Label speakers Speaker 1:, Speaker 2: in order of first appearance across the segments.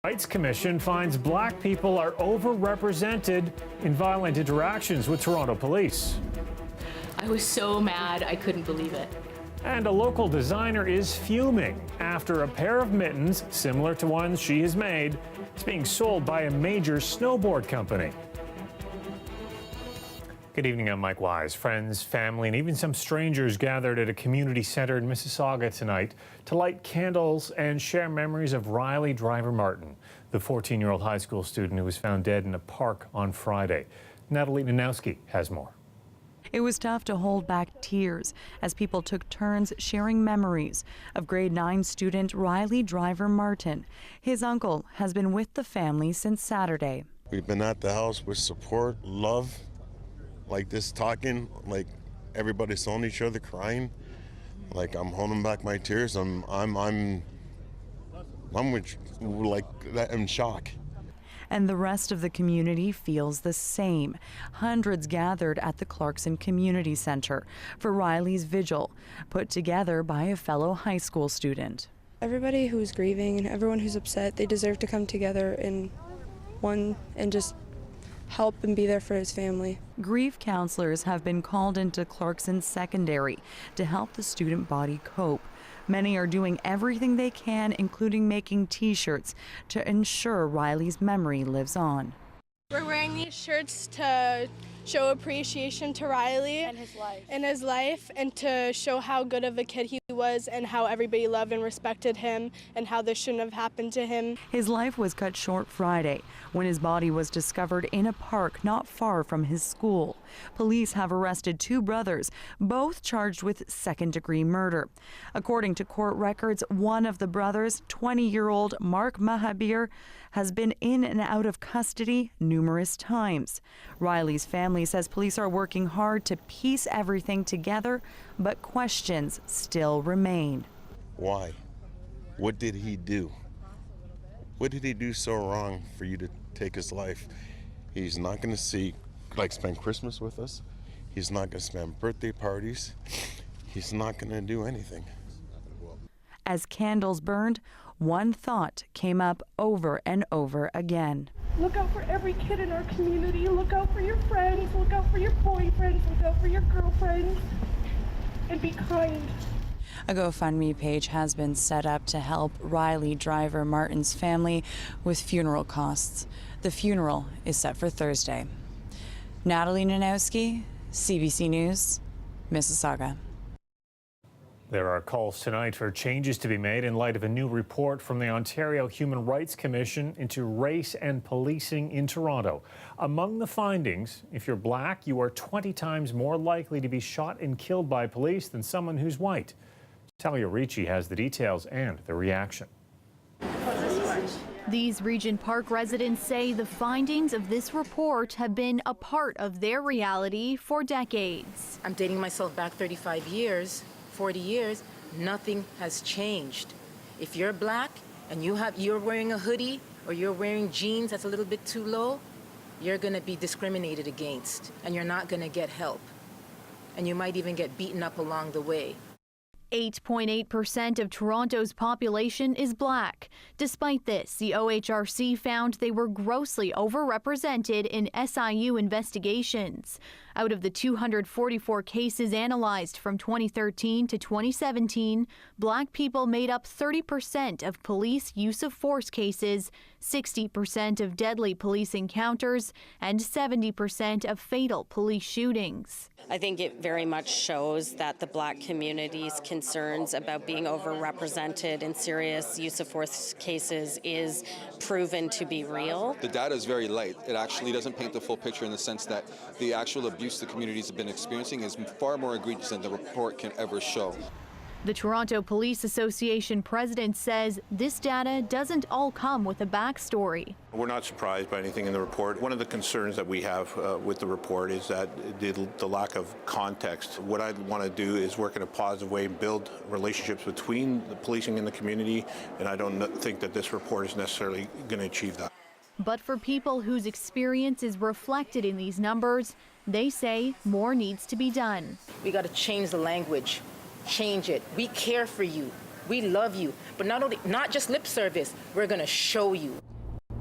Speaker 1: Rights Commission finds black people are overrepresented in violent interactions with Toronto police.
Speaker 2: I was so mad, I couldn't believe it.
Speaker 1: And a local designer is fuming after a pair of mittens, similar to ones she has made, is being sold by a major snowboard company. Good evening, I'm Mike Wise. Friends, family, and even some strangers gathered at a community center in Mississauga tonight to light candles and share memories of Riley Driver Martin, the 14-year-old high school student who was found dead in a park on Friday. Natalie Nanowski has more.
Speaker 3: It was tough to hold back tears as people took turns sharing memories of grade 9 student Riley Driver Martin. His uncle has been with the family since Saturday.
Speaker 4: We've been at the house with support, love, like this, talking, like everybody's on each other, crying. Like I'm holding back my tears. I'm in shock.
Speaker 3: And the rest of the community feels the same. Hundreds gathered at the Clarkson Community Center for Riley's vigil, put together by a fellow high school student.
Speaker 5: Everybody who's grieving and everyone who's upset, they deserve to come together in one and just help and be there for his family.
Speaker 3: Grief counselors have been called into Clarkson Secondary to help the student body cope. Many are doing everything they can, including making T-shirts, to ensure Riley's memory lives on.
Speaker 6: We're wearing these shirts to show appreciation to Riley and his life, and to show how good of a kid he was and how everybody loved and respected him and how this shouldn't have happened to him.
Speaker 3: His life was cut short Friday when his body was discovered in a park not far from his school. Police have arrested 2 brothers, both charged with second-degree murder. According to court records, one of the brothers, 20-year-old Mark Mahabir, has been in and out of custody numerous times. Riley's family says police are working hard to piece everything together, but questions still remain.
Speaker 4: Why? What did he do? What did he do so wrong for you to take his life? He's not going to spend Christmas with us. He's not going to spend birthday parties. He's not going to do anything.
Speaker 3: As candles burned, one thought came up over and over again.
Speaker 7: Look out for every kid in our community. Look out for your friends. Look out for your boyfriends. Look out for your girlfriends. And be kind.
Speaker 3: A GoFundMe page has been set up to help Riley Driver Martin's family with funeral costs. The funeral is set for Thursday. Natalie Nanowski, CBC News, Mississauga.
Speaker 1: There are calls tonight for changes to be made in light of a new report from the Ontario Human Rights Commission into race and policing in Toronto. Among the findings, if you're black, you are 20 times more likely to be shot and killed by police than someone who's white. Talia Ricci has the details and the reaction.
Speaker 8: These Regent Park residents say the findings of this report have been a part of their reality for decades.
Speaker 9: I'm dating myself back 35 years. 40 years, nothing has changed. If you're black and you're wearing a hoodie or you're wearing jeans that's a little bit too low, you're going to be discriminated against and you're not going to get help. And you might even get beaten up along the way.
Speaker 8: 8.8% of Toronto's population is black. Despite this, the OHRC found they were grossly overrepresented in SIU investigations. Out of the 244 cases analyzed from 2013 to 2017, black people made up 30% of police use of force cases, 60% of deadly police encounters, and 70% of fatal police shootings.
Speaker 10: I think it very much shows that the black community's concerns about being overrepresented in serious use of force cases is proven to be real.
Speaker 11: The data is very light. It actually doesn't paint the full picture in the sense that the actual abuse the communities have been experiencing is far more egregious than the report can ever show.
Speaker 8: The Toronto Police Association president says this data doesn't all come with a backstory.
Speaker 12: We're not surprised by anything in the report. One of the concerns that we have with the report is that the lack of context. What I want to do is work in a positive way and build relationships between the policing and the community, and I don't think that this report is necessarily going to achieve that.
Speaker 8: But for people whose experience is reflected in these numbers, they say more needs to be done.
Speaker 9: We got to change the language. Change it. We care for you. We love you. But not just lip service, we're going to show you.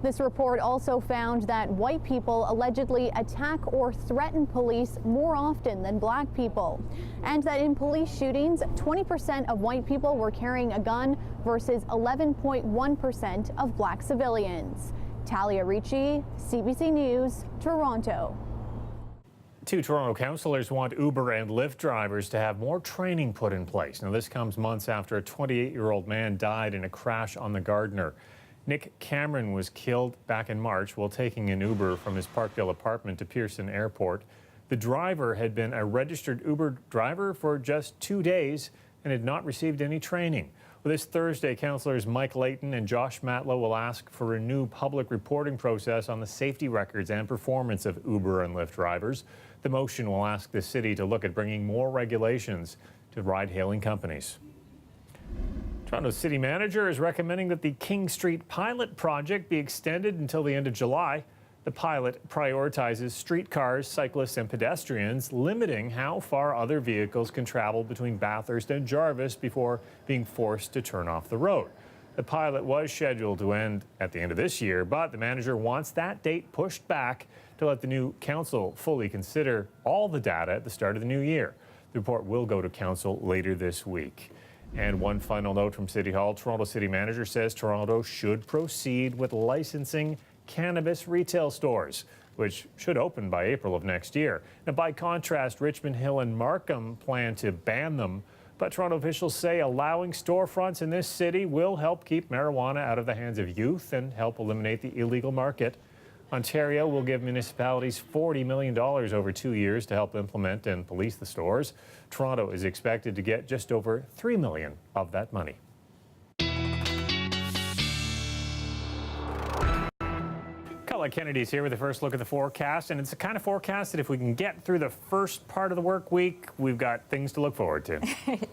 Speaker 8: This report also found that white people allegedly attack or threaten police more often than black people, and that in police shootings, 20% of white people were carrying a gun versus 11.1% of black civilians. Talia Ricci, CBC News, Toronto.
Speaker 1: 2 Toronto councillors want Uber and Lyft drivers to have more training put in place. Now, this comes months after a 28-year-old man died in a crash on the Gardiner. Nick Cameron was killed back in March while taking an Uber from his Parkdale apartment to Pearson Airport. The driver had been a registered Uber driver for just 2 days and had not received any training. Well, this Thursday, councillors Mike Layton and Josh Matlow will ask for a new public reporting process on the safety records and performance of Uber and Lyft drivers. The motion will ask the city to look at bringing more regulations to ride-hailing companies. Toronto City Manager is recommending that the King Street pilot project be extended until the end of July. The pilot prioritizes streetcars, cyclists and pedestrians, limiting how far other vehicles can travel between Bathurst and Jarvis before being forced to turn off the road. The pilot was scheduled to end at the end of this year, but the manager wants that date pushed back to let the new council fully consider all the data at the start of the new year. The report will go to council later this week. And one final note from City Hall, Toronto City Manager says Toronto should proceed with licensing cannabis retail stores, which should open by April of next year. Now, by contrast, Richmond Hill and Markham plan to ban them, but Toronto officials say allowing storefronts in this city will help keep marijuana out of the hands of youth and help eliminate the illegal market. Ontario will give municipalities $40 million over 2 years to help implement and police the stores. Toronto is expected to get just over $3 million of that money. Kennedy's here with the first look at the forecast, and it's the kind of forecast that if we can get through the first part of the work week, we've got things to look forward to.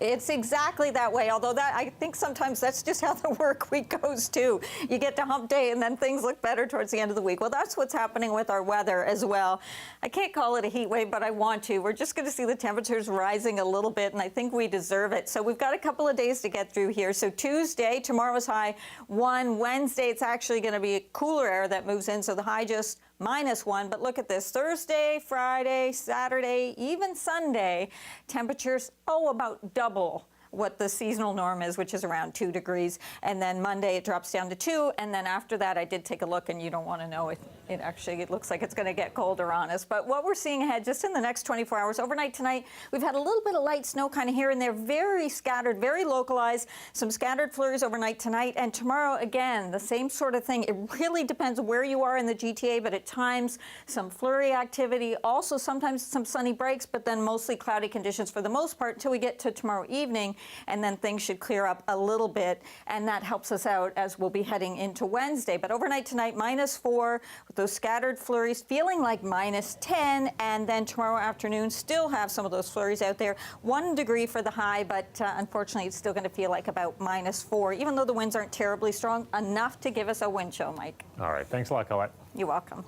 Speaker 13: It's exactly that way, although that I think sometimes that's just how the work week goes too. You get to hump day and then things look better towards the end of the week. Well, that's what's happening with our weather as well. I can't call it a heat wave, but I want to. We're just going to see the temperatures rising a little bit, and I think we deserve it. So we've got a couple of days to get through here. So Tuesday, tomorrow's high 1. Wednesday, it's actually going to be cooler air that moves in, so the high just -1, but look at this. Thursday, Friday, Saturday, even Sunday, temperatures, about double what the seasonal norm is, which is around 2 degrees. And then Monday it drops down to 2. And then after that, I did take a look, and you don't want to know it. It looks like it's going to get colder on us. But what we're seeing ahead just in the next 24 hours, overnight tonight, we've had a little bit of light snow kind of here and there, very scattered, very localized, some scattered flurries overnight tonight. And tomorrow, again, the same sort of thing. It really depends where you are in the GTA, but at times some flurry activity, also sometimes some sunny breaks, but then mostly cloudy conditions for the most part until we get to tomorrow evening. And then things should clear up a little bit, and that helps us out as we'll be heading into Wednesday. But overnight tonight, -4 with those scattered flurries, feeling like -10, and then tomorrow afternoon still have some of those flurries out there. 1 degree for the high, but unfortunately it's still going to feel like about -4, even though the winds aren't terribly strong, enough to give us a wind chill, Mike.
Speaker 1: All right, thanks a lot, Colette.
Speaker 13: You're welcome.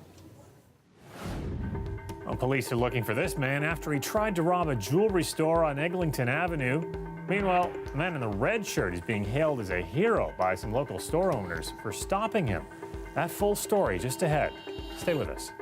Speaker 1: Well, police are looking for this man after he tried to rob a jewelry store on Eglinton Avenue. Meanwhile, the man in the red shirt is being hailed as a hero by some local store owners for stopping him. That full story just ahead. Stay with us.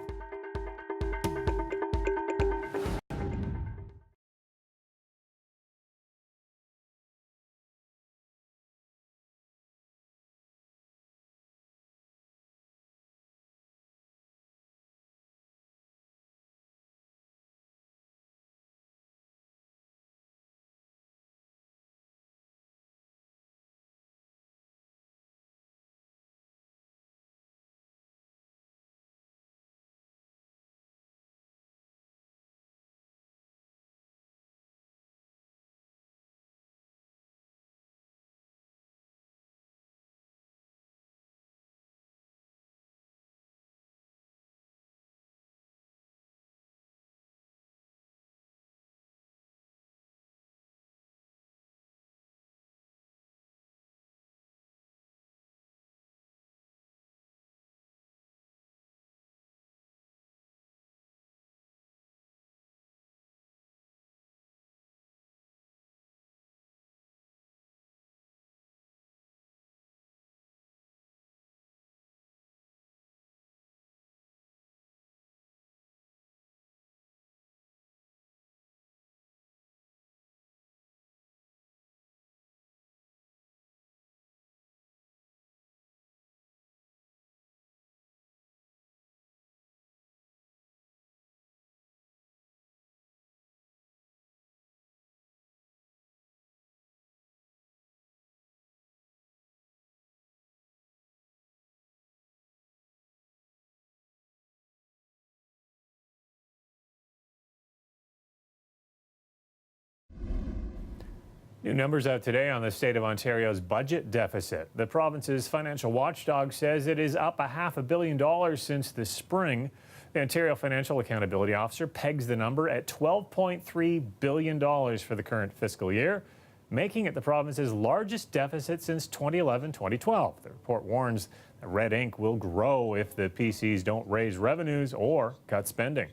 Speaker 1: New numbers out today on the state of Ontario's budget deficit. The province's financial watchdog says it is up $500 million since the spring. The Ontario Financial Accountability Officer pegs the number at $12.3 billion for the current fiscal year, making it the province's largest deficit since 2011-2012. The report warns that red ink will grow if the PCs don't raise revenues or cut spending.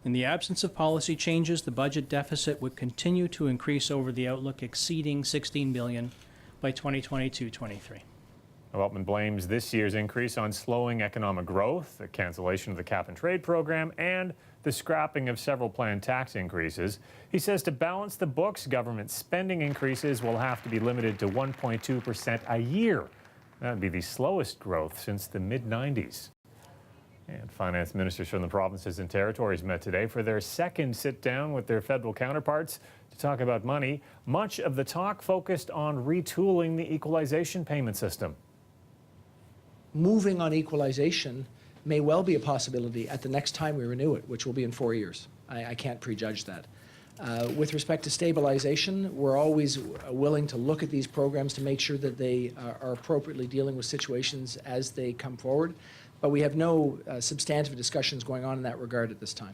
Speaker 14: In the absence of policy changes, the budget deficit would continue to increase over the outlook, exceeding $16 billion by 2022-23.
Speaker 1: Altman blames this year's increase on slowing economic growth, the cancellation of the cap-and-trade program, and the scrapping of several planned tax increases. He says to balance the books, government spending increases will have to be limited to 1.2% a year. That would be the slowest growth since the mid-90s. And finance ministers from the provinces and territories met today for their second sit-down with their federal counterparts to talk about money. Much of the talk focused on retooling the equalization payment system.
Speaker 15: Moving on equalization may well be a possibility at the next time we renew it, which will be in 4 years. I can't prejudge that. With respect to stabilization, we're always willing to look at these programs to make sure that they are appropriately dealing with situations as they come forward. But we have no substantive discussions going on in that regard at this time.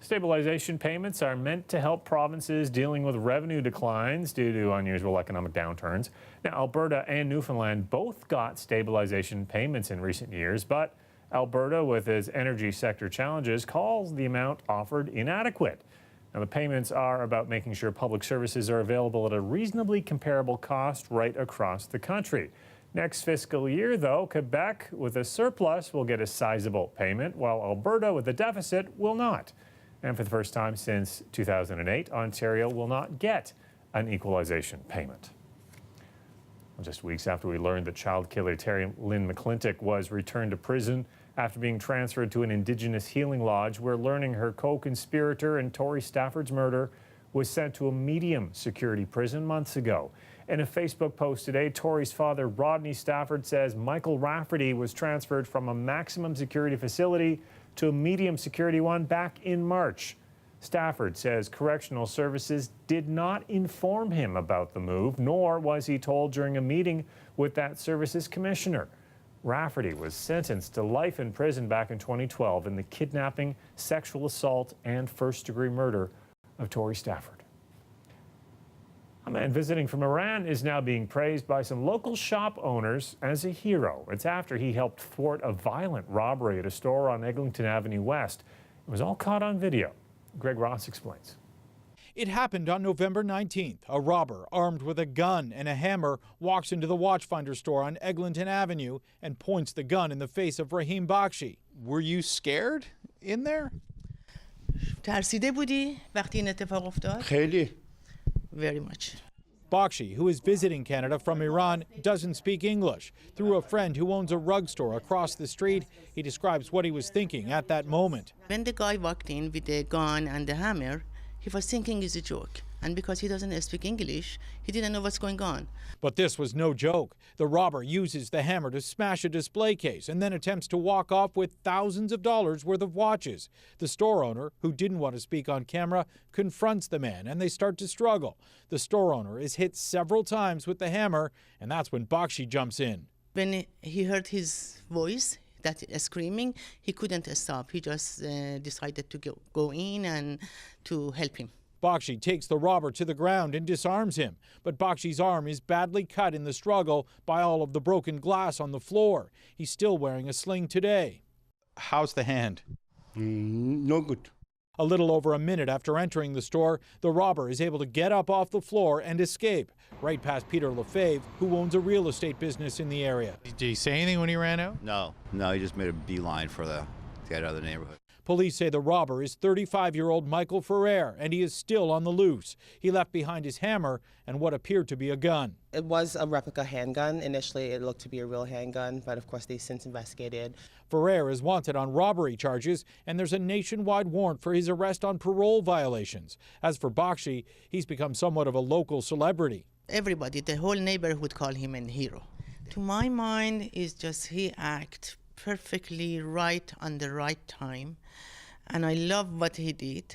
Speaker 1: Stabilization payments are meant to help provinces dealing with revenue declines due to unusual economic downturns. Now, Alberta and Newfoundland both got stabilization payments in recent years, but Alberta, with its energy sector challenges, calls the amount offered inadequate. Now, the payments are about making sure public services are available at a reasonably comparable cost right across the country. Next fiscal year, though, Quebec, with a surplus, will get a sizable payment, while Alberta, with a deficit, will not. And for the first time since 2008, Ontario will not get an equalization payment. Just weeks after we learned that child killer Terry Lynn McClintock was returned to prison after being transferred to an Indigenous healing lodge, we're learning her co-conspirator in Tori Stafford's murder was sent to a medium security prison months ago. In a Facebook post today, Tori's father, Rodney Stafford, says Michael Rafferty was transferred from a maximum security facility to a medium security one back in March. Stafford says correctional services did not inform him about the move, nor was he told during a meeting with that service's commissioner. Rafferty was sentenced to life in prison back in 2012 in the kidnapping, sexual assault, and first-degree murder of Tori Stafford. A man visiting from Iran is now being praised by some local shop owners as a hero. It's after he helped thwart a violent robbery at a store on Eglinton Avenue West. It was all caught on video. Greg Ross explains.
Speaker 16: It happened on November 19th. A robber armed with a gun and a hammer walks into the Watchfinder store on Eglinton Avenue and points the gun in the face of Rahim Bakshi. Were you scared in there?
Speaker 17: ترسیده بودی وقتی این اتفاق افتاد؟
Speaker 16: خیلی.
Speaker 17: Very much.
Speaker 16: Bakshi, who is visiting Canada from Iran, doesn't speak English. Through a friend who owns a rug store across the street, he describes what he was thinking at that moment.
Speaker 17: When the guy walked in with the gun and the hammer, he was thinking it's a joke. And because he doesn't speak English, he didn't know what's going on.
Speaker 16: But this was no joke. The robber uses the hammer to smash a display case and then attempts to walk off with thousands of dollars worth of watches. The store owner, who didn't want to speak on camera, confronts the man and they start to struggle. The store owner is hit several times with the hammer, and that's when Bakshi jumps in.
Speaker 17: When he heard his voice, that screaming, he couldn't stop. He just decided to go in and to help him.
Speaker 16: Bakshi takes the robber to the ground and disarms him, but Bakshi's arm is badly cut in the struggle by all of the broken glass on the floor. He's still wearing a sling today. How's the hand?
Speaker 18: No good.
Speaker 16: A little over a minute after entering the store, the robber is able to get up off the floor and escape, right past Peter Lefebvre, who owns a real estate business in the area.
Speaker 19: Did he say anything when he ran out?
Speaker 20: No, he just made a beeline to get out of the neighborhood.
Speaker 16: Police say the robber is 35-year-old Michael Ferrer, and he is still on the loose. He left behind his hammer and what appeared to be a gun.
Speaker 21: It was a replica handgun. Initially, it looked to be a real handgun, but of course, they since investigated.
Speaker 16: Ferrer is wanted on robbery charges, and there's a nationwide warrant for his arrest on parole violations. As for Bakshi, he's become somewhat of a local celebrity.
Speaker 17: Everybody, the whole neighborhood call him a hero. To my mind, is just he act perfectly right on the right time, and I love what he did.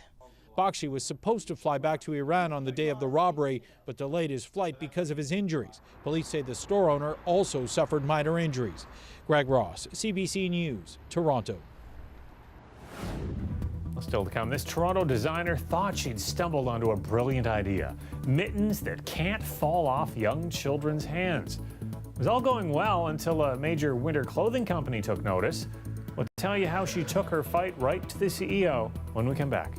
Speaker 16: Bakshi was supposed to fly back to Iran on the day of the robbery, but delayed his flight because of his injuries. Police say the store owner also suffered minor injuries. Greg Ross, CBC News, Toronto.
Speaker 1: Still to come, this Toronto designer thought she'd stumbled onto a brilliant idea. Mittens that can't fall off young children's hands. It was all going well until a major winter clothing company took notice. We'll tell you how she took her fight right to the CEO when we come back.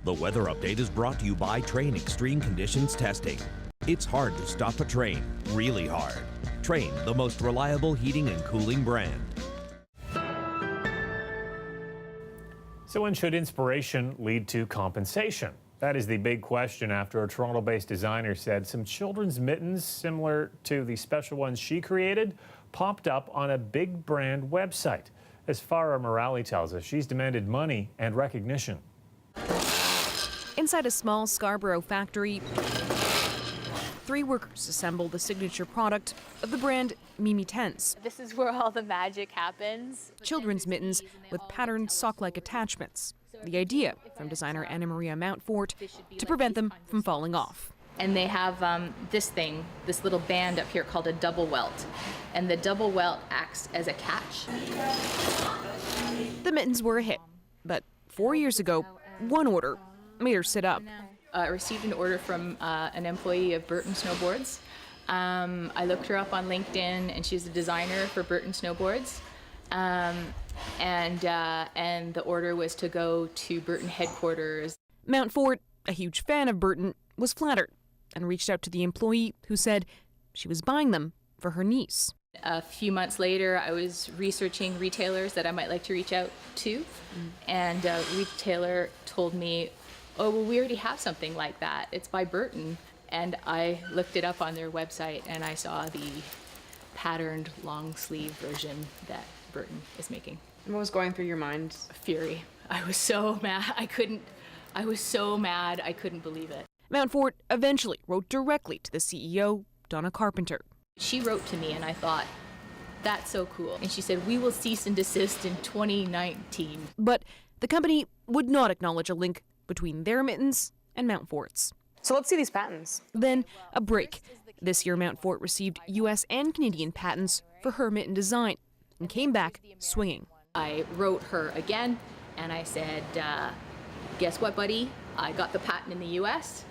Speaker 19: The weather update is brought to you by Train Extreme Conditions Testing. It's hard to stop a train, really hard. Train, the most reliable heating and cooling brand.
Speaker 1: So when should inspiration lead to compensation? That is the big question after a Toronto-based designer said some children's mittens similar to the special ones she created popped up on a big brand website. As Farah Morali tells us, she's demanded money and recognition.
Speaker 22: Inside a small Scarborough factory, 3 workers assemble the signature product of the brand Mimi Tens.
Speaker 2: This is where all the magic happens.
Speaker 22: Children's mittens with patterned sock-like attachments. The idea from designer Anna Maria Mountfort to prevent them from falling off.
Speaker 2: And they have this little band up here called a double welt. And the double welt acts as a catch.
Speaker 22: The mittens were a hit, but 4 years ago, one order made her sit up.
Speaker 2: I received an order from an employee of Burton Snowboards. I looked her up on LinkedIn, and she's a designer for Burton Snowboards. And the order was to go to Burton headquarters.
Speaker 22: Mountfort, a huge fan of Burton, was flattered and reached out to the employee who said she was buying them for her niece.
Speaker 2: A few months later, I was researching retailers that I might like to reach out to, and a retailer told me, oh, well, we already have something like that. It's by Burton. And I looked it up on their website, and I saw the patterned long sleeve version that Burton is making.
Speaker 23: And what was going through your mind?
Speaker 2: Fury. I was so mad. I couldn't believe it.
Speaker 22: Mountfort eventually wrote directly to the CEO, Donna Carpenter.
Speaker 2: She wrote to me, and I thought, that's so cool. And she said, we will cease and desist in 2019.
Speaker 22: But the company would not acknowledge a link between their mittens and Mountfort's.
Speaker 23: So let's see these patents.
Speaker 22: Then a break. This year, Mountfort received U.S. and Canadian patents for her mitten design and came back swinging.
Speaker 2: I wrote her again, and I said, guess what, buddy? I got the patent in the U.S.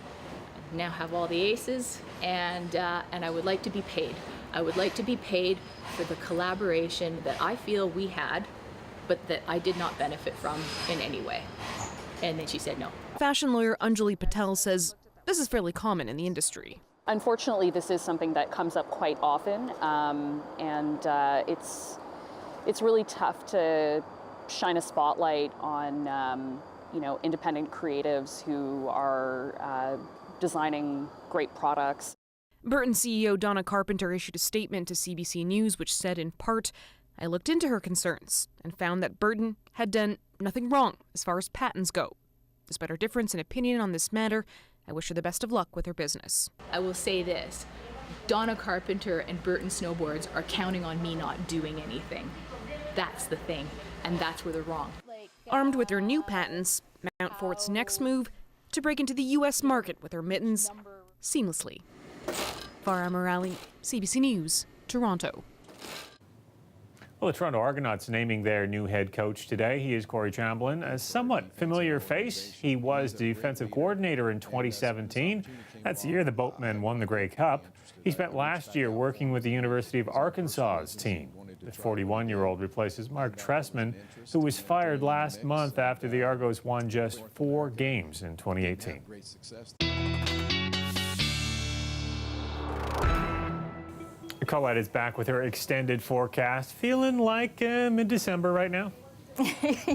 Speaker 2: now have all the aces, and I would like to be paid. I would like to be paid for the collaboration that I feel we had, but that I did not benefit from in any way. And then she said no.
Speaker 22: Fashion lawyer Anjali Patel says this is fairly common in the industry.
Speaker 4: Unfortunately, this is something that comes up quite often, and it's really tough to shine a spotlight on independent creatives who are designing great products.
Speaker 22: Burton CEO Donna Carpenter issued a statement to CBC News which said in part, "I looked into her concerns and found that Burton had done nothing wrong as far as patents go. Despite her difference in opinion on this matter, I wish her the best of luck with her business."
Speaker 2: I will say this, Donna Carpenter and Burton Snowboards are counting on me not doing anything. That's the thing, and that's where they're wrong.
Speaker 22: Armed with her new patents, Mount Fort's next move to break into the U.S. market with her mittens seamlessly. Farah Morali, CBC News, Toronto.
Speaker 1: Well, the Toronto Argonauts naming their new head coach today. He is Corey Chamberlain, a somewhat familiar face. He was defensive coordinator in 2017. That's the year the Boatmen won the Grey Cup. He spent last year working with the University of Arkansas's team. The 41-year-old replaces Mark Trestman, who was fired last month after the Argos won just 4 games in 2018. Colette is back with her extended forecast. Feeling like mid-December right now?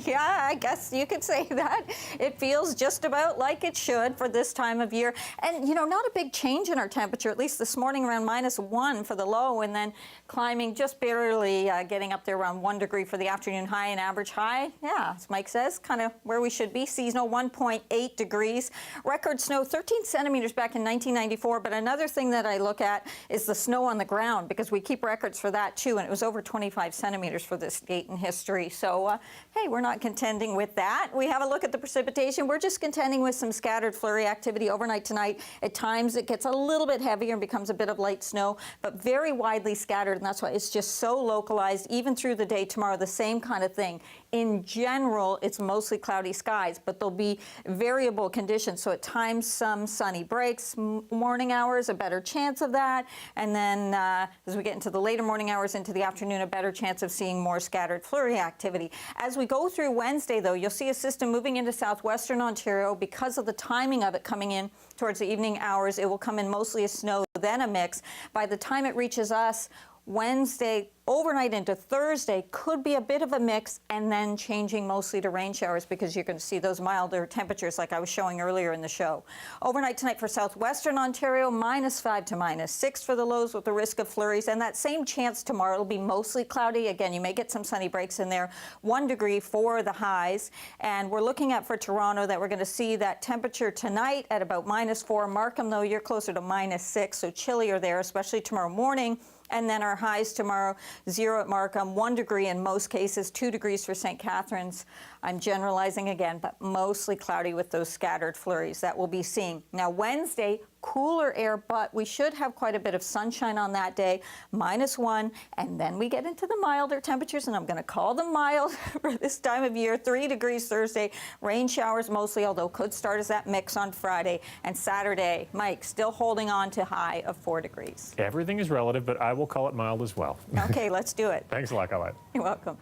Speaker 13: Yeah, I guess you could say that. It feels just about like it should for this time of year. And, you know, not a big change in our temperature, at least this morning around -1 for the low, and then climbing just barely getting up there around 1 degree for the afternoon high and average high. Yeah, as Mike says, kind of where we should be. Seasonal 1.8 degrees. Record snow 13 centimeters back in 1994. But another thing that I look at is the snow on the ground, because we keep records for that too, and it was over 25 centimeters for this date in history. So, hey, we're not contending with that. We have a look at the precipitation. We're just contending with some scattered flurry activity overnight tonight. At times it gets a little bit heavier and becomes a bit of light snow, but very widely scattered, and that's why it's just so localized. Even through the day tomorrow, the same kind of thing. In general, it's mostly cloudy skies, but there'll be variable conditions. So at times, some sunny breaks, morning hours, a better chance of that. And then as we get into the later morning hours into the afternoon, a better chance of seeing more scattered flurry activity. As we go through Wednesday, though, you'll see a system moving into southwestern Ontario. Because of the timing of it coming in towards the evening hours, it will come in mostly as snow, then a mix. By the time it reaches us, Wednesday overnight into Thursday could be a bit of a mix, and then changing mostly to rain showers, because you're going to see those milder temperatures like I was showing earlier in the show. Overnight tonight for southwestern Ontario, -5 to -6 for the lows with the risk of flurries, and that same chance tomorrow. It'll be mostly cloudy. Again, you may get some sunny breaks in there. 1 degree for the highs, and we're looking at for Toronto that we're going to see that temperature tonight at about -4. Markham, though, you're closer to -6, so chillier there, especially tomorrow morning. And then our highs tomorrow, 0 at Markham, 1 degree in most cases, 2 degrees for St. Catharines. I'm generalizing again, but mostly cloudy with those scattered flurries that we'll be seeing. Now, Wednesday, cooler air, but we should have quite a bit of sunshine on that day, -1, and then we get into the milder temperatures, and I'm going to call them mild for this time of year. 3 degrees Thursday, rain showers mostly, although could start as that mix on Friday. And Saturday, Mike, still holding on to high of 4 degrees.
Speaker 1: Everything is relative, but I will call it mild as well.
Speaker 13: Okay, let's do it.
Speaker 1: Thanks a lot, Colette.
Speaker 13: You're welcome.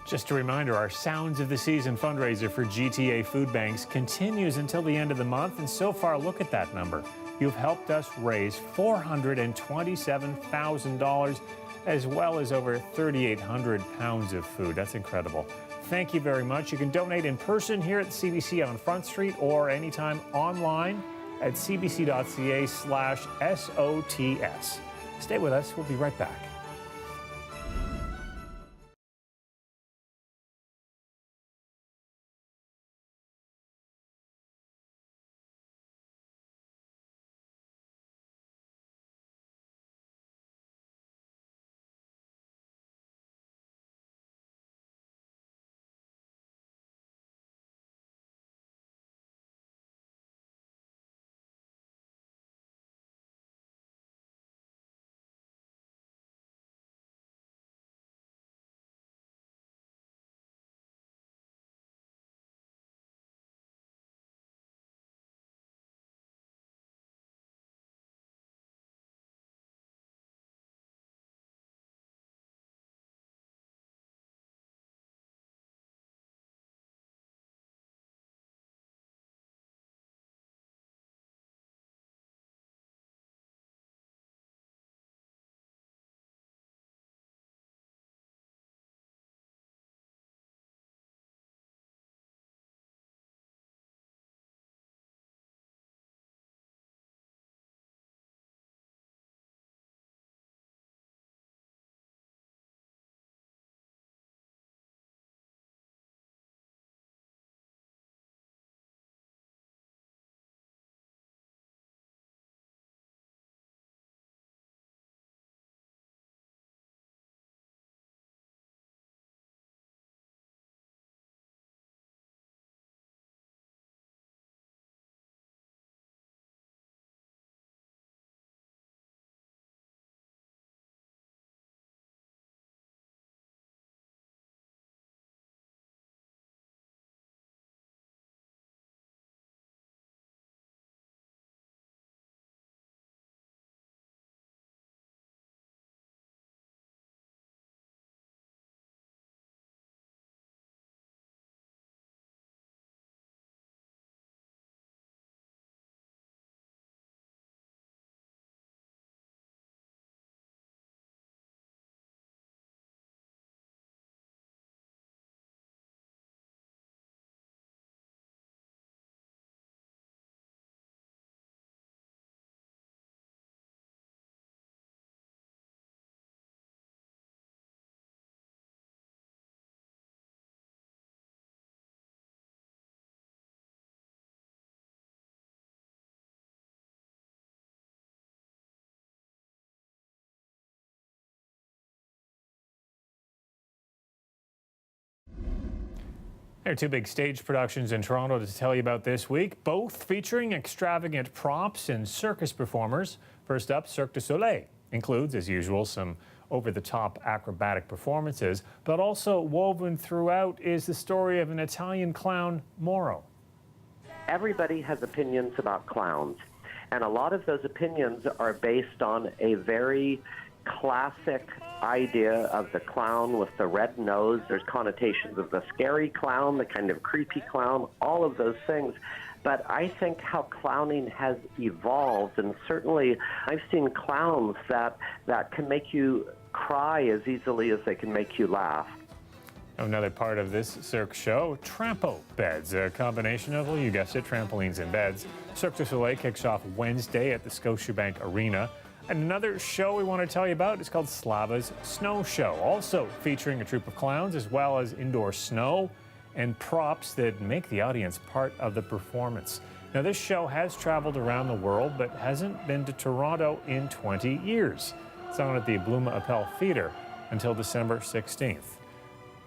Speaker 1: Just a reminder, our Sounds of the Season fundraiser for GTA food banks continues until the end of the month, and so far, look at that number. You've helped us raise $427,000, as well as over 3,800 pounds of food. That's incredible. Thank you very much. You can donate in person here at the CBC on Front Street, or anytime online at cbc.ca/SOTS. Stay with us. We'll be right back. There are two big stage productions in Toronto to tell you about this week, both featuring extravagant props and circus performers. First up, Cirque du Soleil includes, as usual, some over-the-top acrobatic performances, but also woven throughout is the story of an Italian clown, Moro.
Speaker 5: Everybody has opinions about clowns, and a lot of those opinions are based on a very classic idea of the clown with the red nose. There's connotations of the scary clown, the kind of creepy clown, all of those things. But I think how clowning has evolved, and certainly I've seen clowns that can make you cry as easily as they can make you laugh.
Speaker 1: Another part of this Cirque show, trampo beds, a combination of, well, you guessed it, trampolines and beds. Cirque du Soleil kicks off Wednesday at the Scotiabank Arena. And another show we want to tell you about is called Slava's Snow Show, also featuring a troupe of clowns as well as indoor snow and props that make the audience part of the performance. Now, this show has traveled around the world but hasn't been to Toronto in 20 years. It's on at the Bluma Appel Theatre until December 16th.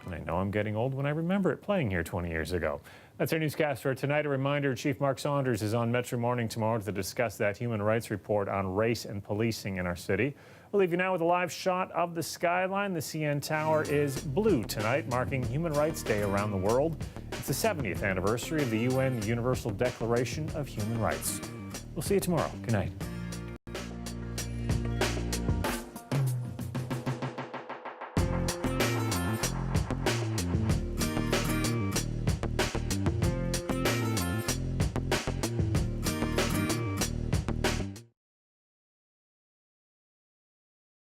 Speaker 1: And I know I'm getting old when I remember it playing here 20 years ago. That's our newscast for tonight. A reminder, Chief Mark Saunders is on Metro Morning tomorrow to discuss that human rights report on race and policing in our city. We'll leave you now with a live shot of the skyline. The CN Tower is blue tonight, marking Human Rights Day around the world. It's the 70th anniversary of the UN Universal Declaration of Human Rights. We'll see you tomorrow. Good night.